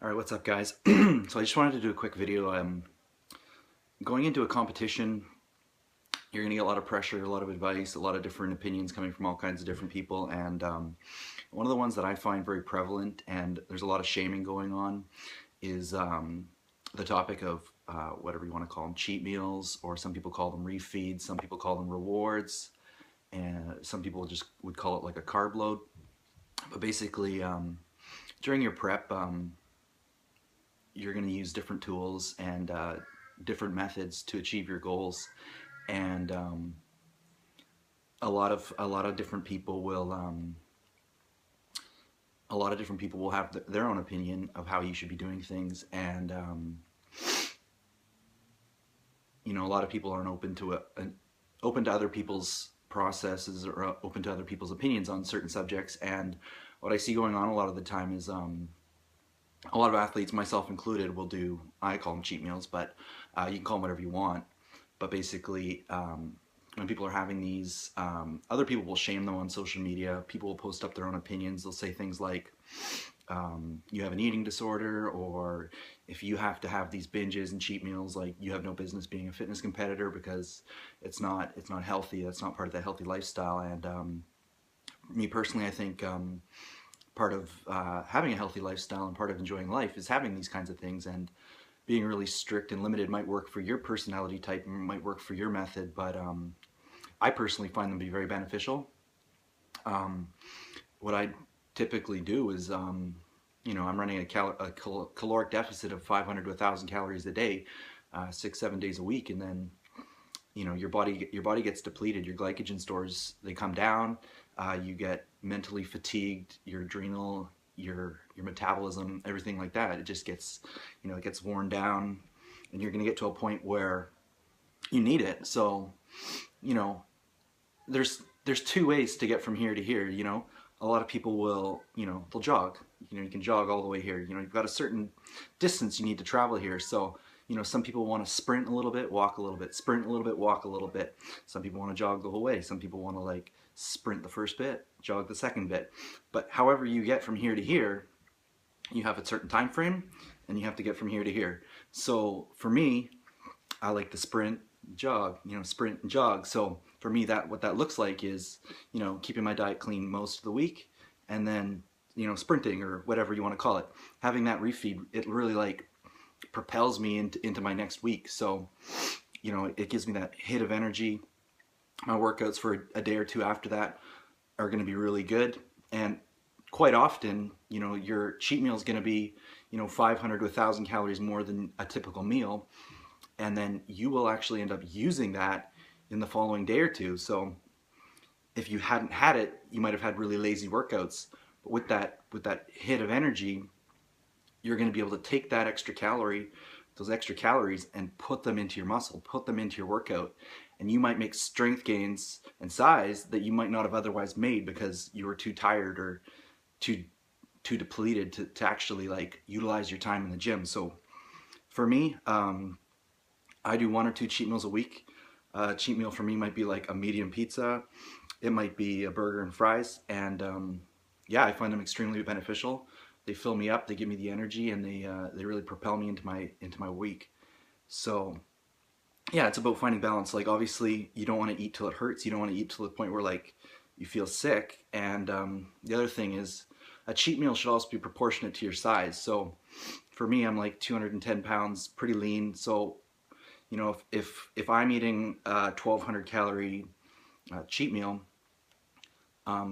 Alright, what's up guys? So I just wanted to do a quick video. Going into a competition, you're going to get a lot of pressure, a lot of advice, a lot of different opinions coming from all kinds of different people, and one of the ones that I find very prevalent, and there's a lot of shaming going on, is the topic of whatever you want to call them, cheat meals, or some people call them refeeds, some people call them rewards, and some people just would call it like a carb load. But basically, during your prep, you're going to use different tools and different methods to achieve your goals, and a lot of different people will have their own opinion of how you should be doing things, and a lot of people aren't open to other people's processes, or open to other people's opinions on certain subjects. And what I see going on a lot of the time is a lot of athletes, myself included, will do, I call them cheat meals, but you can call them whatever you want. But basically, when people are having these, other people will shame them on social media. People will post up their own opinions. They'll say things like, you have an eating disorder, or if you have to have these binges and cheat meals, like, you have no business being a fitness competitor, because it's not healthy. That's not part of the healthy lifestyle. And me personally, I think part of having a healthy lifestyle and part of enjoying life is having these kinds of things, and being really strict and limited might work for your personality type, might work for your method, but I personally find them to be very beneficial. What I typically do is, I'm running a caloric deficit of 500 to 1,000 calories a day, 6-7 days a week, and then your body gets depleted. Your glycogen stores, they come down. You get mentally fatigued. Your adrenal, your metabolism, everything like that, it just gets, it gets worn down, and you're going to get to a point where you need it. So, there's two ways to get from here to here. A lot of people will, they'll jog. You can jog all the way here. You've got a certain distance you need to travel here. So, some people want to sprint a little bit, walk a little bit, sprint a little bit, walk a little bit. Some people want to jog the whole way. Some people want to, like, sprint the first bit, jog the second bit. But however you get from here to here, you have a certain time frame, and you have to get from here to here. So for me, I like to sprint, jog, sprint and jog. So for me, what that looks like is, keeping my diet clean most of the week, and then, sprinting, or whatever you want to call it. Having that refeed, it really, like, propels me into my next week. So, it gives me that hit of energy. My workouts for a day or two after that are going to be really good. And quite often, your cheat meal is going to be, 500 to 1,000 calories more than a typical meal. And then you will actually end up using that in the following day or two. So if you hadn't had it, you might have had really lazy workouts. But with that hit of energy, you're going to be able to take those extra calories, and put them into your muscle, put them into your workout. And you might make strength gains and size that you might not have otherwise made, because you were too tired or too depleted to actually, like, utilize your time in the gym. So for me, I do 1 or 2 cheat meals a week. Cheat meal for me might be like a medium pizza. It might be a burger and fries. And yeah, I find them extremely beneficial. They fill me up, they give me the energy, and they really propel me into my week. So yeah, it's about finding balance. Like, obviously, you don't want to eat till it hurts. You don't want to eat till the point where, like, you feel sick. And the other thing is, a cheat meal should also be proportionate to your size. So for me, I'm like 210 pounds, pretty lean. So, if I'm eating a 1,200 calorie cheat meal,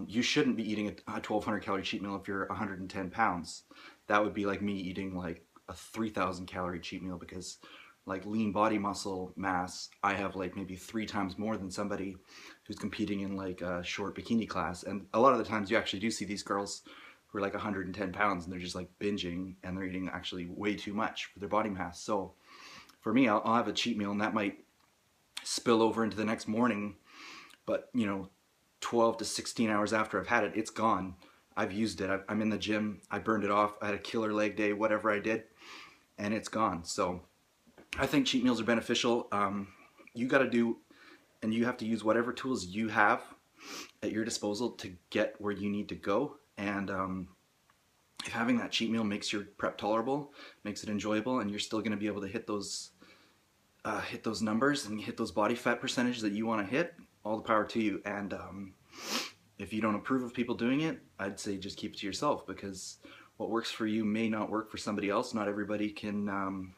you shouldn't be eating a 1,200 calorie cheat meal if you're 110 pounds. That would be like me eating like a 3,000 calorie cheat meal, because, like, lean body muscle mass, I have like maybe 3 times more than somebody who's competing in like a short bikini class. And a lot of the times you actually do see these girls who are like 110 pounds, and they're just like binging, and they're eating actually way too much for their body mass. So for me, I'll have a cheat meal, and that might spill over into the next morning, but 12 to 16 hours after I've had it, it's gone. I've used it. I'm in the gym. I burned it off. I had a killer leg day, whatever I did, and it's gone. So I think cheat meals are beneficial. You got to do, and you have to use whatever tools you have at your disposal to get where you need to go. And if having that cheat meal makes your prep tolerable, makes it enjoyable, and you're still going to be able to hit those numbers and hit those body fat percentages that you want to hit, all the power to you. And if you don't approve of people doing it, I'd say just keep it to yourself, because what works for you may not work for somebody else. Not everybody can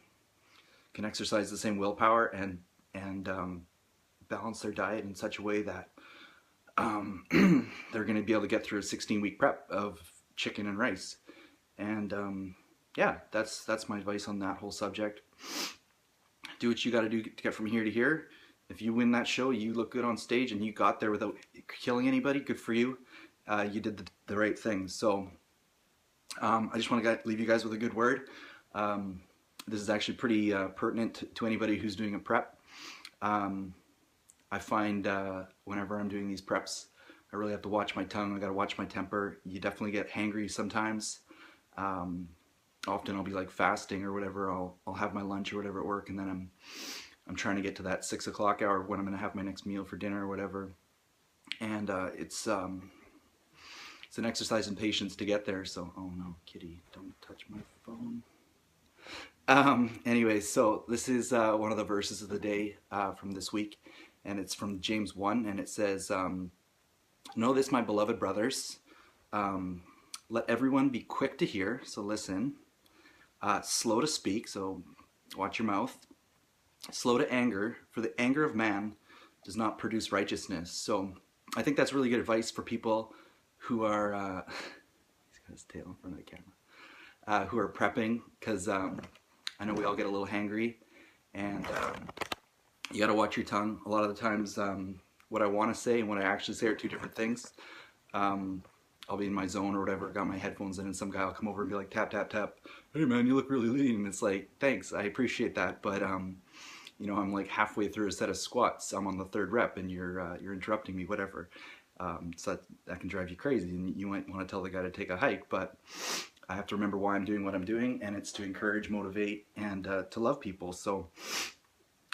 exercise the same willpower and balance their diet in such a way that they're going to be able to get through a 16-week prep of chicken and rice. And yeah, that's my advice on that whole subject. Do what you got to do to get from here to here. If you win that show, you look good on stage, and you got there without killing anybody, good for you. You did the right thing. So I just want to leave you guys with a good word. This is actually pretty pertinent to anybody who's doing a prep. I find whenever I'm doing these preps, I really have to watch my tongue. I got to watch my temper. You definitely get hangry sometimes. Often I'll be like fasting or whatever. I'll have my lunch or whatever at work, and then I'm trying to get to that 6 o'clock hour when I'm going to have my next meal for dinner or whatever. And it's an exercise in patience to get there. So, oh no, kitty, don't touch my phone. Anyways, so this is one of the verses of the day from this week, and it's from James 1, and it says, "Know this, my beloved brothers, let everyone be quick to hear," so listen, slow to speak, so watch your mouth, slow to anger, for the anger of man does not produce righteousness. So I think that's really good advice for people who are, he's got his tail in front of the camera, who are prepping, because I know we all get a little hangry, and you got to watch your tongue. A lot of the times what I want to say and what I actually say are two different things. I'll be in my zone or whatever, got my headphones in, and some guy will come over and be like, tap, tap, tap, "Hey man, you look really lean." And it's like, thanks, I appreciate that, but you know, I'm like halfway through a set of squats, I'm on the 3rd rep, and you're interrupting me, whatever. So that can drive you crazy, and you might want to tell the guy to take a hike, but I have to remember why I'm doing what I'm doing, and it's to encourage, motivate, and to love people. So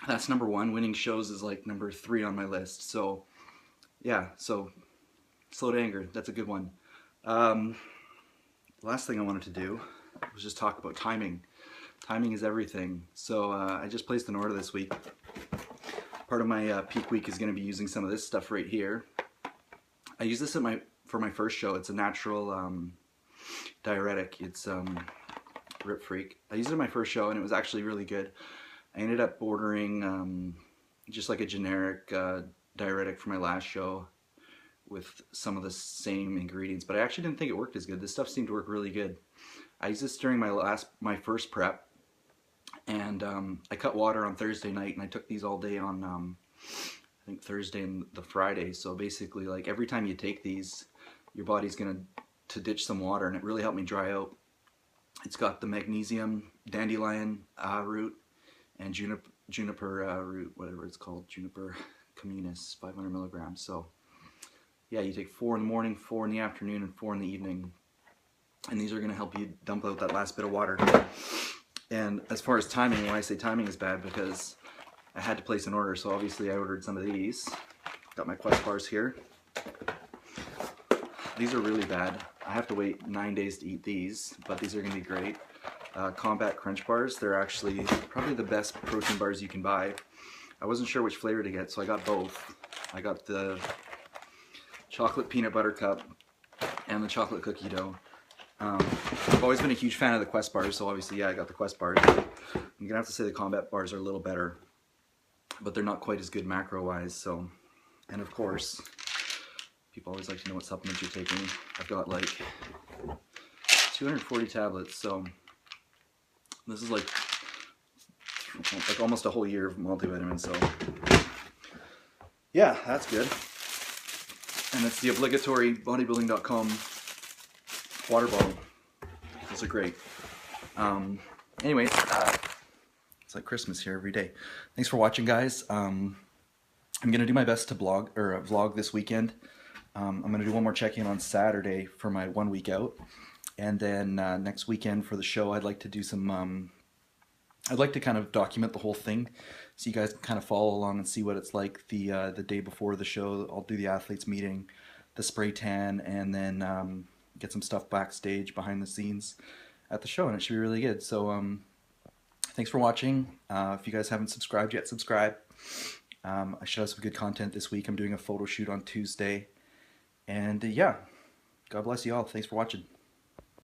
that's number 1. Winning shows is like number 3 on my list. So yeah, so slow to anger, that's a good one. Last thing I wanted to do was just talk about timing. Timing is everything. So I just placed an order this week. Part of my peak week is going to be using some of this stuff right here. I use this for my first show. It's a natural diuretic. It's Rip Freak. I used it in my first show, and it was actually really good. I ended up ordering just like a generic diuretic for my last show with some of the same ingredients, but I actually didn't think it worked as good. This stuff seemed to work really good. I used this during my first prep, and I cut water on Thursday night, and I took these all day on I think Thursday and the Friday. So basically, like, every time you take these, your body's gonna ditch some water, and it really helped me dry out. It's got the magnesium, dandelion root, and juniper root, whatever it's called, Juniper communis, 500 milligrams. So yeah, you take 4 in the morning, 4 in the afternoon, and 4 in the evening, and these are going to help you dump out that last bit of water. And as far as timing, when I say timing is bad, because I had to place an order, so obviously I ordered some of these. Got my Quest bars here. These are really bad. I have to wait 9 days to eat these, but these are going to be great. Combat Crunch bars. They're actually probably the best protein bars you can buy. I wasn't sure which flavor to get, so I got both. I got the chocolate peanut butter cup and the chocolate cookie dough. I've always been a huge fan of the Quest bars, so obviously, yeah, I got the Quest bars. I'm gonna have to say the Combat bars are a little better, but they're not quite as good macro-wise. So, and of course, people always like to know what supplements you're taking. I've got like 240 tablets, so this is like almost a whole year of multivitamins. So yeah, that's good. And it's the obligatory bodybuilding.com water bottle. Those are great. Anyways, it's like Christmas here every day. Thanks for watching, guys. I'm gonna do my best to vlog this weekend. I'm gonna do one more check-in on Saturday for my 1 week out, and then next weekend for the show, I'd like to do some. I'd like to kind of document the whole thing, so you guys can kind of follow along and see what it's like the day before the show. I'll do the athletes meeting, the spray tan, and then get some stuff backstage behind the scenes at the show, and it should be really good. So thanks for watching. If you guys haven't subscribed yet, subscribe. I should have some good content this week. I'm doing a photo shoot on Tuesday. And yeah, God bless you all. Thanks for watching.